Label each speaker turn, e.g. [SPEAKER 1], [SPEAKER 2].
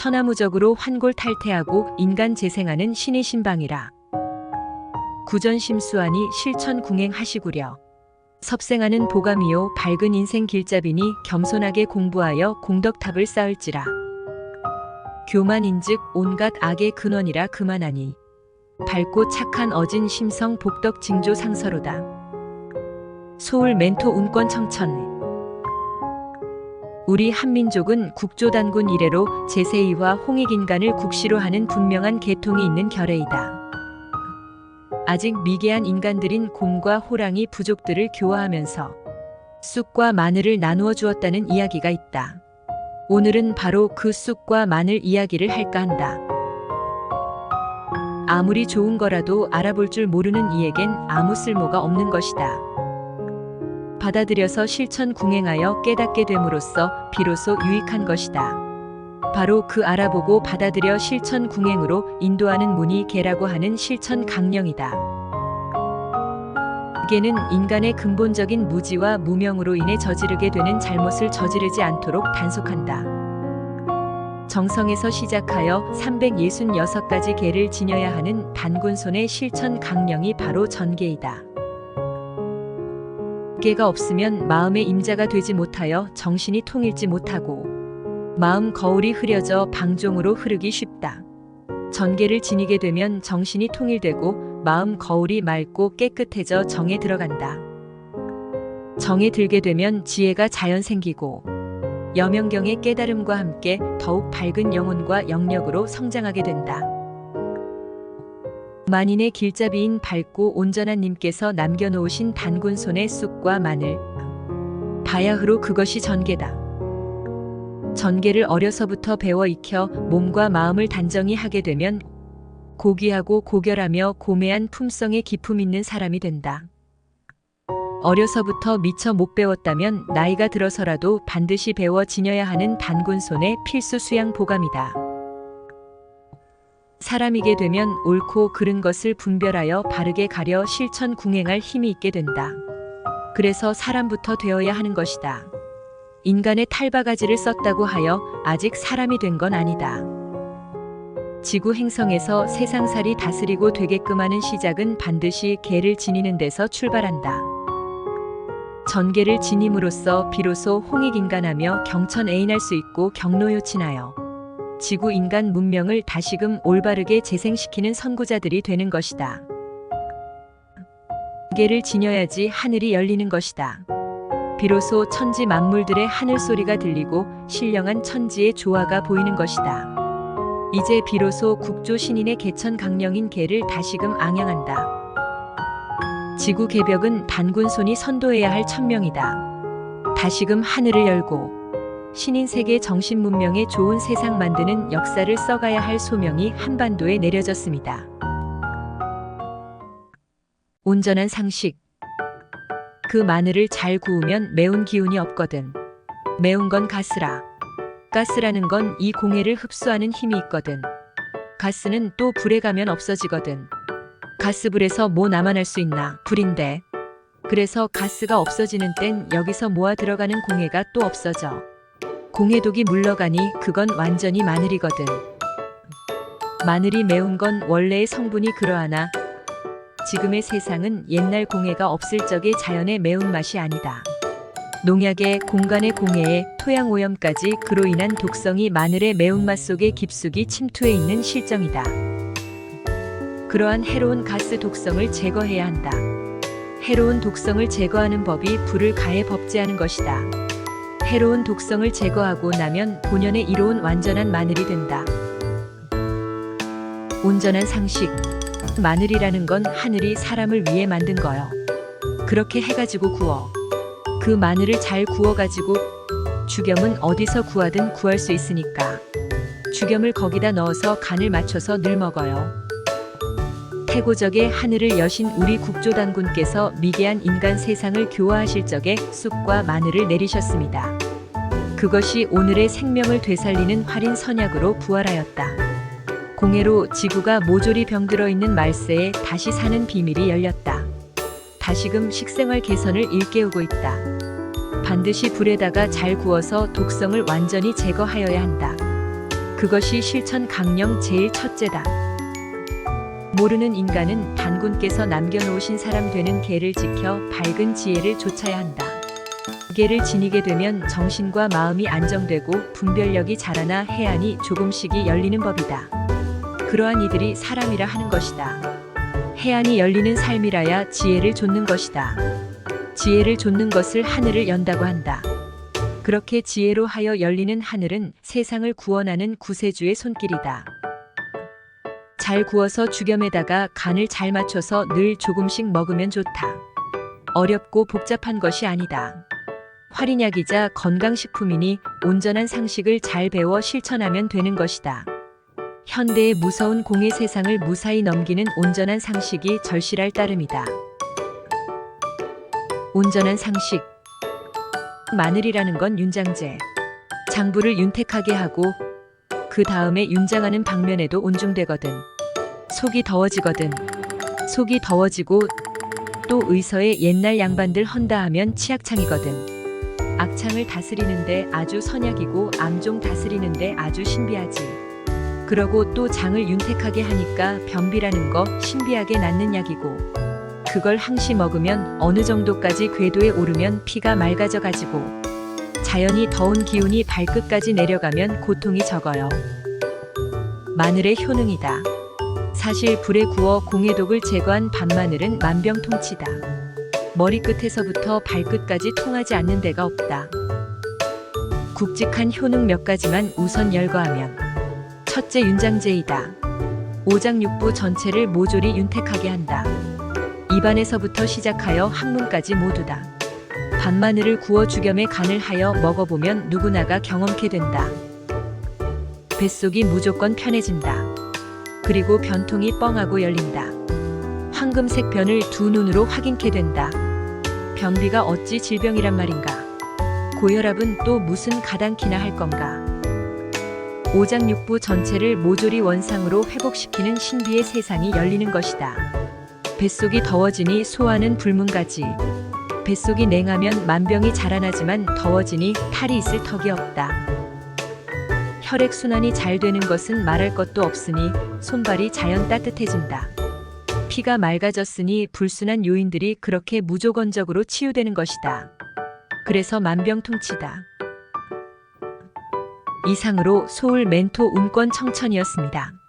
[SPEAKER 1] 천하무적으로 환골탈태하고 인간 재생하는 신의 신방이라. 구전심수하니 실천궁행하시구려. 섭생하는 보감이요 밝은 인생 길잡이니 겸손하게 공부하여 공덕탑을 쌓을지라. 교만인즉 온갖 악의 근원이라 그만하니. 밝고 착한 어진 심성 복덕 징조 상서로다. 소울 멘토 운권 청천. 우리 한민족은 국조단군 이래로 제세이와 홍익인간을 국시로 하는 분명한 계통이 있는 결의이다. 아직 미개한 인간들인 곰과 호랑이 부족들을 교화하면서 쑥과 마늘을 나누어 주었다는 이야기가 있다. 오늘은 바로 그 쑥과 마늘 이야기를 할까 한다. 아무리 좋은 거라도 알아볼 줄 모르는 이에겐 아무 쓸모가 없는 것이다. 받아들여서 실천궁행하여 깨닫게 됨으로써 비로소 유익한 것이다. 바로 그 알아보고 받아들여 실천궁행으로 인도하는 문이 계라고 하는 실천강령이다. 계는 인간의 근본적인 무지와 무명으로 인해 저지르게 되는 잘못을 저지르지 않도록 단속한다. 정성에서 시작하여 366가지 계를 지녀야 하는 단군손의 실천강령이 바로 전계이다. 계가 없으면 마음의 임자가 되지 못하여 정신이 통일지 못하고 마음 거울이 흐려져 방종으로 흐르기 쉽다. 전계를 지니게 되면 정신이 통일되고 마음 거울이 맑고 깨끗해져 정에 들어간다. 정에 들게 되면 지혜가 자연 생기고 여명경의 깨달음과 함께 더욱 밝은 영혼과 영력으로 성장하게 된다. 만인의 길잡이인 밝고 온전한 님께서 남겨놓으신 단군손의 쑥과 마늘, 바야흐로 그것이 전계다. 전계를 어려서부터 배워 익혀 몸과 마음을 단정히 하게 되면 고귀하고 고결하며 고매한 품성의 기품 있는 사람이 된다. 어려서부터 미처 못 배웠다면 나이가 들어서라도 반드시 배워 지녀야 하는 단군손의 필수 수양 보감이다. 사람이게 되면 옳고 그른 것을 분별하여 바르게 가려 실천궁행할 힘이 있게 된다. 그래서 사람부터 되어야 하는 것이다. 인간의 탈바가지를 썼다고 하여 아직 사람이 된 건 아니다. 지구 행성에서 세상살이 다스리고 되게끔 하는 시작은 반드시 계를 지니는 데서 출발한다. 전계를 지님으로써 비로소 홍익인간하며 경천애인할 수 있고 경로요친하여 지구 인간 문명을 다시금 올바르게 재생시키는 선구자들이 되는 것이다. 계를 지녀야지 하늘이 열리는 것이다. 비로소 천지 만물들의 하늘 소리가 들리고 신령한 천지의 조화가 보이는 것이다. 이제 비로소 국조 신인의 개천 강령인 계를 다시금 앙양한다. 지구 개벽은 단군손이 선도해야 할 천명이다. 다시금 하늘을 열고 신인 세계 정신 문명의 좋은 세상 만드는 역사를 써가야 할 소명이 한반도에 내려졌습니다. 온전한 상식. 그 마늘을 잘 구우면 매운 기운이 없거든. 매운 건 가스라. 가스라는 건 이 공해를 흡수하는 힘이 있거든. 가스는 또 불에 가면 없어지거든. 가스불에서 뭐 남아날 수 있나? 불인데. 그래서 가스가 없어지는 땐 여기서 모아 들어가는 공해가 또 없어져. 공해독이 물러가니 그건 완전히 마늘이거든. 마늘이 매운 건 원래의 성분이 그러하나 지금의 세상은 옛날 공해가 없을 적의 자연의 매운맛이 아니다. 농약에 공간의 공해에 토양오염까지 그로 인한 독성이 마늘의 매운맛 속에 깊숙이 침투해 있는 실정이다. 그러한 해로운 가스 독성을 제거해야 한다. 해로운 독성을 제거하는 법이 불을 가해 법제하는 것이다. 해로운 독성을 제거하고 나면 본연의 이로운 완전한 마늘이 된다. 온전한 상식. 마늘이라는 건 하늘이 사람을 위해 만든 거요. 그렇게 해가지고 구워. 그 마늘을 잘 구워가지고 죽염은 어디서 구하든 구할 수 있으니까 죽염을 거기다 넣어서 간을 맞춰서 늘 먹어요. 태고적의 하늘을 여신 우리 국조단군께서 미개한 인간 세상을 교화하실 적에 쑥과 마늘을 내리셨습니다. 그것이 오늘의 생명을 되살리는 활인 선약으로 부활하였다. 공해로 지구가 모조리 병들어 있는 말세에 다시 사는 비밀이 열렸다. 다시금 식생활 개선을 일깨우고 있다. 반드시 불에다가 잘 구워서 독성을 완전히 제거하여야 한다. 그것이 실천 강령 제일 첫째다. 모르는 인간은 단군께서 남겨놓으신 사람 되는 계를 지켜 밝은 지혜를 좇아야 한다. 계를 지니게 되면 정신과 마음이 안정되고 분별력이 자라나 해안이 조금씩이 열리는 법이다. 그러한 이들이 사람이라 하는 것이다. 해안이 열리는 삶이라야 지혜를 좇는 것이다. 지혜를 좇는 것을 하늘을 연다고 한다. 그렇게 지혜로 하여 열리는 하늘은 세상을 구원하는 구세주의 손길이다. 잘 구워서 죽염에다가 간을 잘 맞춰서 늘 조금씩 먹으면 좋다. 어렵고 복잡한 것이 아니다. 활인약이자 건강식품이니 온전한 상식을 잘 배워 실천하면 되는 것이다. 현대의 무서운 공의 세상을 무사히 넘기는 온전한 상식이 절실할 따름이다. 온전한 상식. 마늘이라는 건 윤장제. 장부를 윤택하게 하고 그 다음에 윤장하는 방면에도 온중되거든. 속이 더워지거든. 속이 더워지고 또 의서에 옛날 양반들 헌다 하면 치약창이거든. 악창을 다스리는데 아주 선약이고 암종 다스리는데 아주 신비하지. 그러고 또 장을 윤택하게 하니까 변비라는 거 신비하게 낫는 약이고 그걸 항시 먹으면 어느 정도까지 궤도에 오르면 피가 맑아져 가지고 자연히 더운 기운이 발끝까지 내려가면 고통이 적어요. 마늘의 효능이다. 사실 불에 구워 공해독을 제거한 밤마늘은 만병통치다. 머리끝에서부터 발끝까지 통하지 않는 데가 없다. 굵직한 효능 몇 가지만 우선 열거하면 첫째 윤장제이다. 오장육부 전체를 모조리 윤택하게 한다. 입안에서부터 시작하여 항문까지 모두다. 밤마늘을 구워 죽염에 간을 하여 먹어보면 누구나가 경험케 된다. 뱃속이 무조건 편해진다. 그리고 변통이 뻥하고 열린다. 황금색 변을 두 눈으로 확인케 된다. 변비가 어찌 질병이란 말인가. 고혈압은 또 무슨 가당키나 할 건가. 오장육부 전체를 모조리 원상으로 회복시키는 신비의 세상이 열리는 것이다. 뱃속이 더워지니 소화는 불문가지. 뱃속이 냉하면 만병이 자라나지만 더워지니 탈이 있을 턱이 없다. 혈액순환이 잘 되는 것은 말할 것도 없으니 손발이 자연 따뜻해진다. 피가 맑아졌으니 불순한 요인들이 그렇게 무조건적으로 치유되는 것이다. 그래서 만병통치다. 이상으로 소울 멘토 운권 청천이었습니다.